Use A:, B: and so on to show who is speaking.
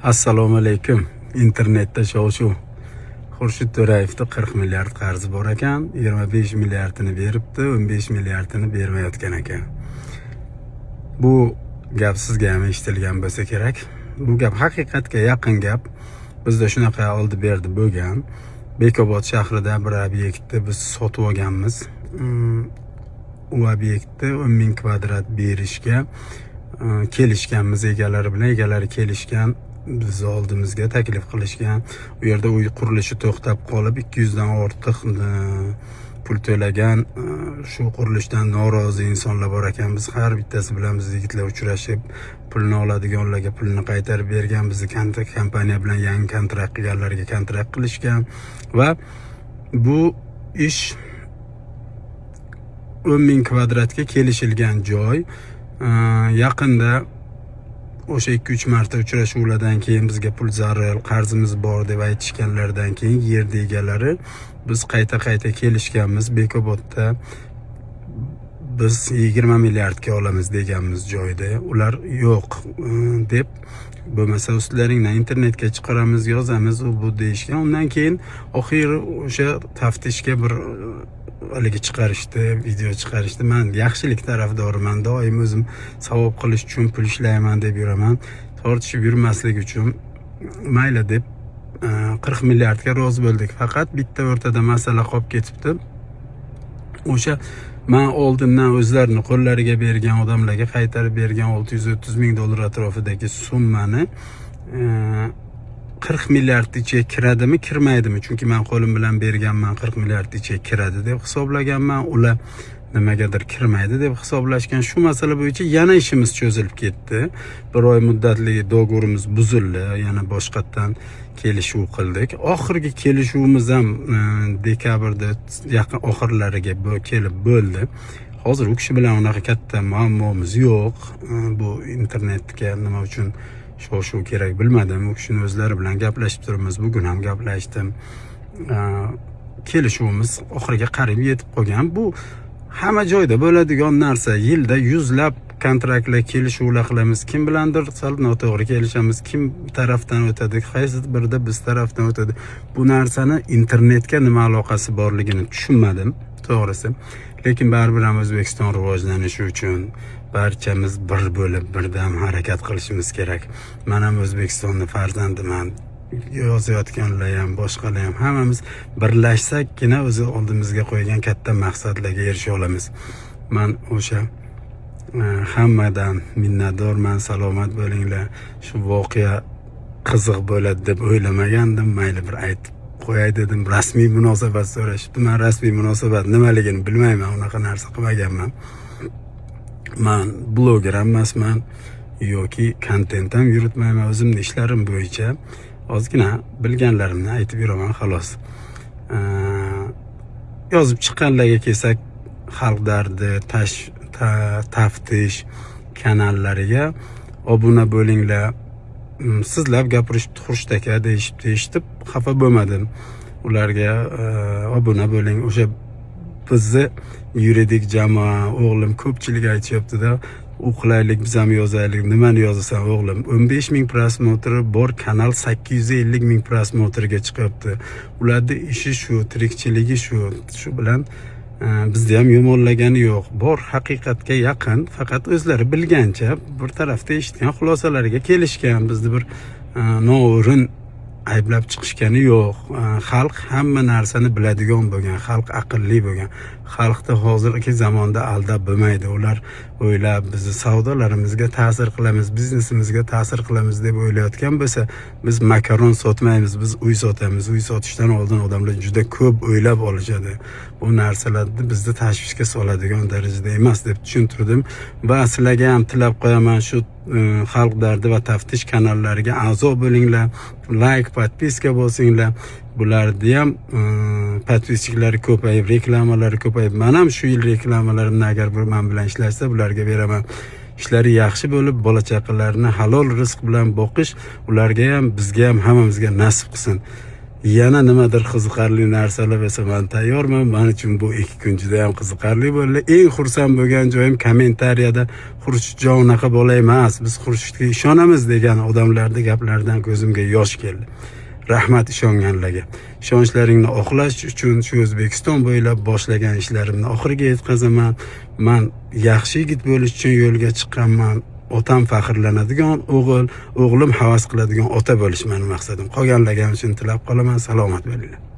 A: Assalomu alaykum. Internetda shov-shuv. Xurshid To'rayevda 40 milliard qarzi bor ekan, 25 milliardini beribdi, 15 milliardini bermayotgan ekan. Bu gap sizga ham eshitilgan bo'lsa kerak. Bu gap haqiqatga yaqin gap. Bizda shunaqa oldi berdi bo'lgan. Bekobod shahrida bir obyektni biz sotib olganmiz. U obyektni 10 ming kvadrat berishga kelishganmiz egalari bilan. Egalari kelishgan, biz oldimizga taklif qilishgan. U yerda uy qurilishi to'xtab qolib 200 dan ortiq pul to'lagan, shu qurilishdan norozi insonlar bor ekan. Biz har bittasi bilan biz yigitlar uchrashib, pulni oladiganlarga pulni qaytarib bergan, bizni kompaniya bilan yangi kontrakt qilganlarga kontrakt qilishgan va bu ish 10 ming kvadratga kelishilgan joy. Yaqinda o'sha 2-3 marta uchrashuvlardan keyin bizga pul zarur, qarzimiz bor deb aytishganlardan keyin yer egalari biz qayta kelishganmiz. Bekobodda biz 20 milliardga olamiz deganmiz joyda. Ular yo'q deb, bo'lmasa ustlaringdan internetga chiqaramiz, yozamiz, u bu deyishgan. Undan keyin oxiri o'sha taftishga bir haligi chiqarishdi, video chiqarishdi. Men yaxshilik tarafdoriman, doim o'zim savob qilish uchun pul ishlayman deb yuraman. Tortishib yurmaslik uchun mayli deb 40 milliardga rozi bo'ldik. Faqat bitta o'rtada masala qolib ketibdi. O'sha men oldindan o'zlarini qo'llariga bergan odamlarga qaytarib bergan 630 ming dollar atrofidagi summani 40 milliard ichiga kiradimi, kirmaydimi? Chunki men qo'lim bilan berganman, 40 milliard ichiga kiradi deb hisoblaganman. Ular nimagadir kirmaydi deb hisoblashgan. Shu masala bo'yicha yana ishimiz cho'zilib ketdi. Bir oy muddatli do'g'rimiz buzildi. Yana boshqatdan kelishuv qildik. Oxirgi kelishuvimiz ham dekabrda yaqin oxirlariga kelib bo'ldi. Hozir u kishi bilan unaqa katta muammomiz yo'q. Bu internetga nima uchun shov-shuv kerak bilmadim. U kishini o'zlari bilan gaplashib turibmiz. Bugun ham gaplashdim. Kelishuvimiz oxiriga qarib yetib qolgan. Bu hamma joyda bo'ladigan narsa. Yilda yuzlab kontraktlar, kelishuvlar qilamiz. Kim bilandir sal noto'g'ri kelishamiz, kim tarafdan o'tadi, qaysi birida biz tarafdan o'tadi. Bu narsani internetga nima aloqasi borligini tushunmadim, to'g'risi. Lekin baribir ham O'zbekiston rivojlanishi uchun barchamiz bir bo'lib, birdam harakat qilishimiz kerak. Men ham O'zbekistonning farzandiman. Yozayotganlar ham, boshqalar ham hammamiz birlashsakkina o'zi oldimizga qo'ygan katta maqsadlarga erisha olamiz. Men o'sha hammadan minnatdorman. Salomat bo'linglar. Shu voqea qiziq bo'ladi deb o'ylamagandim. Mayli bir aytib qo'yay dedim. Rasmiy munosabat so'rashibdi. Men rasmiy munosabat nimaligini bilmayman, unaqa narsa qilmaganman. Men bloger emasman yoki kontent ham yuritmayman. O'zimning ishlarim bo'yicha ozgina bilganlarimni aytib yuraman, xolos. Yozib chiqqanlarga kelsak, xalq dardi, taftish kanallariga obuna bo'linglar. Sizlar gapirishibdi, Xurshid aka deyishib xafa bo'lmadim. Ularga obuna bo'ling. O'sha bizni yuridik jamoa, o'g'lim ko'pchilik aytishyapti-da, u qilaylik, biz ham yozaylik. Nimani yozasan o'g'lim? 15 ming prosmotri bor kanal 850 ming prosmotriga chiqyapti. Ularning ishi shu, tirikchiligi shu. Shu bilan bizni ham yomonlagani yo'q. Bor haqiqatga yaqin, faqat o'zlari bilgancha bir tarafda eshitgan xulosalariga kelishgan. Bizni bir noo'rin ayblab chiqishgani yo'q. Xalq hamma narsani biladigan bo'lgan, xalq aqlli bo'lgan. Xalqda hozirgi zamonda aldab bo'lmaydi. Ular o'ylab bizni savdolarimizga ta'sir qilamiz, biznesimizga ta'sir qilamiz deb o'ylayotgan bo'lsa, biz makaron sotmaymiz, biz uy sotamiz. Uy sotishdan oldin odamlar juda ko'p o'ylab olishadi. Bu narsalarni bizni tashvishga soladigan darajada emas deb tushuntirdim va sizlarga ham tilab qo'yaman, shu xalq dardi va taftish kanallariga a'zo bo'linglar, like, podpiska bo'lsinglar. Bularni ham podpischiklari ko'payib, reklamalari ko'payib. Men ham shu yil reklamalarimni agar bir men bilan ishlashsa, bularga beraman. Ishlari yaxshi bo'lib, bola chaqalarini halol rizq bilan boqish ularga ham, bizga ham, hammamizga nasib qilsin. yana nimadir qiziqarli narsalar bo'lsa men tayyorman. Men uchun bu 2 kun juda ham qiziqarli bo'ldi. Eng xursand bo'lgan joyim kommentariyada Xurshidjon unaqa bola emas, biz Xurshidga ishonamiz degan odamlarning gaplaridan ko'zimga yosh keldi. Rahmat ishonganlarga. Ishonchlaringni oqlash uchun shu O'zbekiston bo'ylab boshlagan ishlarimni oxiriga yetkazaman. Men yaxshi yigit bo'lish uchun yo'lga chiqqanman. Otam faxrlanadigan o'g'il, o'g'lim havas qiladigan ota bo'lish mening maqsadim. Qolganlarga ham shuni tilab qolaman. Salomat bo'linglar.